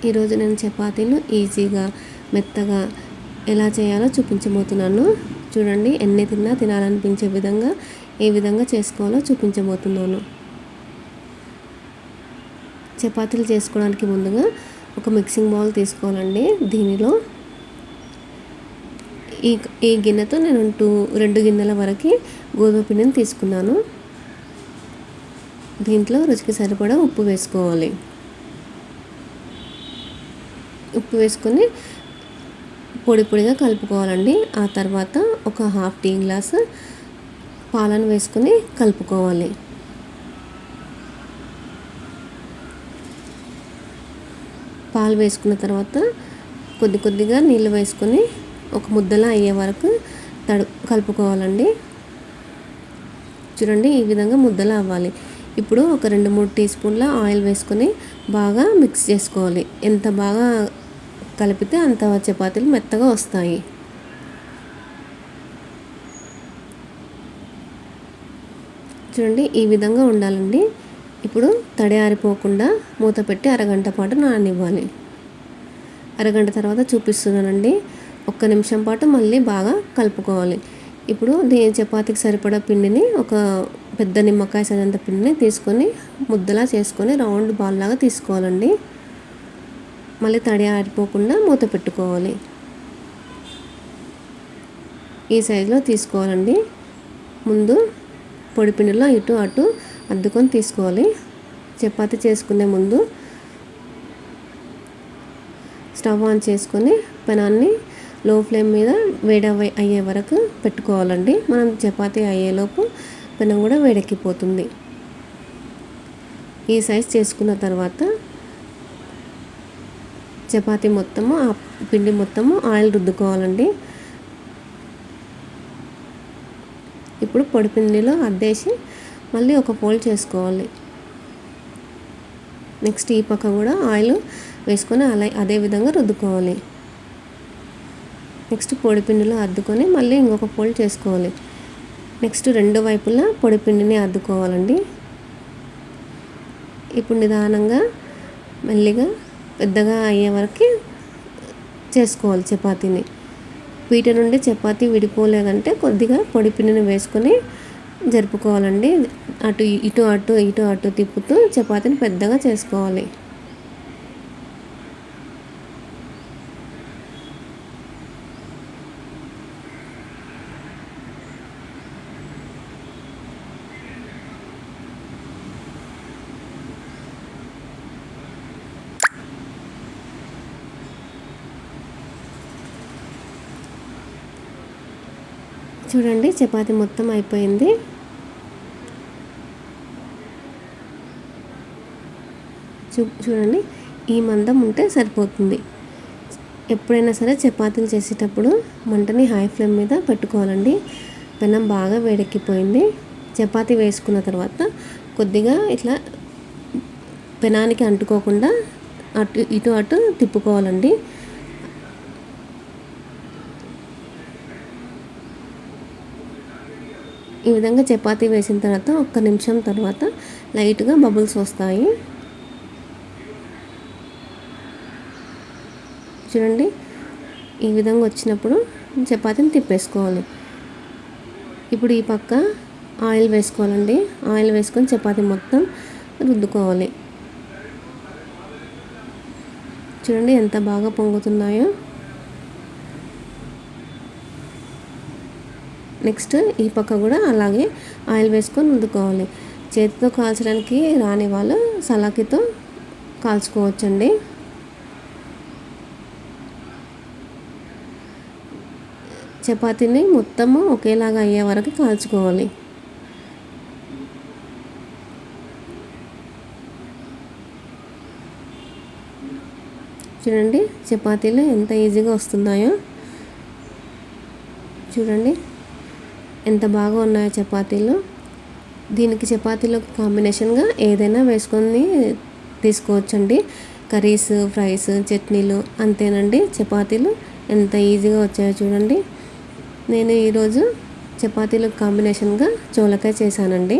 ఈరోజు నేను చపాతీలు ఈజీగా మెత్తగా ఎలా చేయాలో చూపించబోతున్నాను. చూడండి, ఎన్ని తిన్నా తినాలనిపించే విధంగా ఏ విధంగా చేసుకోవాలో చూపించబోతున్నాను. చపాతీలు చేసుకోవడానికి ముందుగా ఒక మిక్సింగ్ బౌల్ తీసుకోవాలండి. దీనిలో ఈ గిన్నెతో నేను 2 గిన్నెల వరకు గోధుమ పిండిని తీసుకున్నాను. దీంట్లో రుచికి సరిపడా ఉప్పు వేసుకోవాలి. ఉప్పు వేసుకొని పొడి పొడిగా కలుపుకోవాలండి. ఆ తర్వాత ఒక ½ టీ గ్లాసు పాలను వేసుకొని కలుపుకోవాలి. పాలు వేసుకున్న తర్వాత కొద్దిగా నీళ్ళు వేసుకొని ఒక ముద్దలా అయ్యే వరకు కలుపుకోవాలండి. చూడండి, ఈ విధంగా ముద్దలా అవ్వాలి. ఇప్పుడు ఒక 2-3 టీ స్పూన్ల ఆయిల్ వేసుకొని బాగా మిక్స్ చేసుకోవాలి. ఎంత బాగా కలిపితే అంత చపాతీలు మెత్తగా వస్తాయి. చూడండి, ఈ విధంగా ఉండాలండి. ఇప్పుడు తడి ఆరిపోకుండా మూత పెట్టి అరగంట పాటు నాననివ్వాలి. అరగంట తర్వాత చూపిస్తున్నానండి. 1 నిమిషం పాటు మళ్ళీ బాగా కలుపుకోవాలి. ఇప్పుడు దీని చపాతీకి సరిపడా పిండిని ఒక పెద్ద నిమ్మకాయ సైజంత పిండిని తీసుకొని ముద్దలా చేసుకొని రౌండ్ బాల్ లాగా తీసుకోవాలండి. మళ్ళీ తడి ఆరిపోకుండా మూత పెట్టుకోవాలి. ఈ సైజులో తీసుకోవాలండి. ముందు పొడి పిండిలో ఇటు అటు అద్దుకొని తీసుకోవాలి. చపాతీ చేసుకునే ముందు స్టవ్ ఆన్ చేసుకొని పెనాన్ని లో ఫ్లేమ్ మీద వేడి అయ్యే వరకు పెట్టుకోవాలండి. మనం చపాతీ అయ్యేలోపు పెనం కూడా వేడెక్కిపోతుంది. ఈ సైజ్ చేసుకున్న తర్వాత చపాతీ మొత్తము ఆ పిండి మొత్తము ఆయిల్ రుద్దుకోవాలండి. ఇప్పుడు పొడి పిండిలో అద్దేసి మళ్ళీ ఒక ఫోల్డ్ చేసుకోవాలి. నెక్స్ట్ ఈ పక్క కూడా ఆయిల్ వేసుకొని అదే విధంగా రుద్దుకోవాలి. నెక్స్ట్ పొడి పిండిలో అద్దుకొని మళ్ళీ ఇంకొక ఫోల్డ్ చేసుకోవాలి. నెక్స్ట్ 2 వైపులా పొడి పిండిని అద్దుకోవాలండి. ఇప్పుడు నిదానంగా మెల్లిగా పెద్దగా అయ్యే వరకు చేసుకోవాలి చపాతీని. పీట నుండి చపాతీ విడిపోలేదంటే కొద్దిగా పొడి పిండిని వేసుకొని జరుపుకోవాలండి. ఇటు అటు తిప్పుతూ చపాతీని పెద్దగా చేసుకోవాలి. చూడండి, చపాతీ మొత్తం అయిపోయింది. చూడండి, ఈ మందం ఉంటే సరిపోతుంది. ఎప్పుడైనా సరే చపాతీలు చేసేటప్పుడు మంటని హై ఫ్లేమ్ మీద పెట్టుకోవాలండి. పెనం బాగా వేడెక్కిపోయింది. చపాతీ వేసుకున్న తర్వాత కొద్దిగా ఇట్లా పెనానికి అంటుకోకుండా ఇటు అటు తిప్పుకోవాలండి. ఈ విధంగా చపాతీ వేసిన తర్వాత 1 నిమిషం తర్వాత లైట్గా బబుల్స్ వస్తాయి. చూడండి, ఈ విధంగా వచ్చినప్పుడు చపాతీని తిప్పేసుకోవాలి. ఇప్పుడు ఈ పక్క ఆయిల్ వేసుకోవాలండి. ఆయిల్ వేసుకొని చపాతీ మొత్తం రుద్దుకోవాలి. చూడండి, ఎంత బాగా పొంగుతున్నాయో. నెక్స్ట్ ఈ పక్క కూడా అలాగే ఆయిల్ వేసుకొని రుద్దుకోవాలి. చేతితో కాల్చడానికి రాని వాళ్ళు సలాకితో కాల్చుకోవచ్చండి. చపాతీని మొత్తము ఒకేలాగా అయ్యే వరకు కాల్చుకోవాలి. చూడండి, చపాతీలు ఎంత ఈజీగా వస్తున్నాయో. చూడండి, ఎంత బాగా ఉన్నాయో చపాతీలు. దీనికి చపాతీలోకి కాంబినేషన్గా ఏదైనా వేసుకొని తీసుకోవచ్చండి. కర్రీస్, ఫ్రైస్, చట్నీలు అంతేనండి. చపాతీలు ఎంత ఈజీగా వచ్చాయో చూడండి. నేను ఈరోజు చపాతీలకు కాంబినేషన్గా చోలకాయ చేశానండి.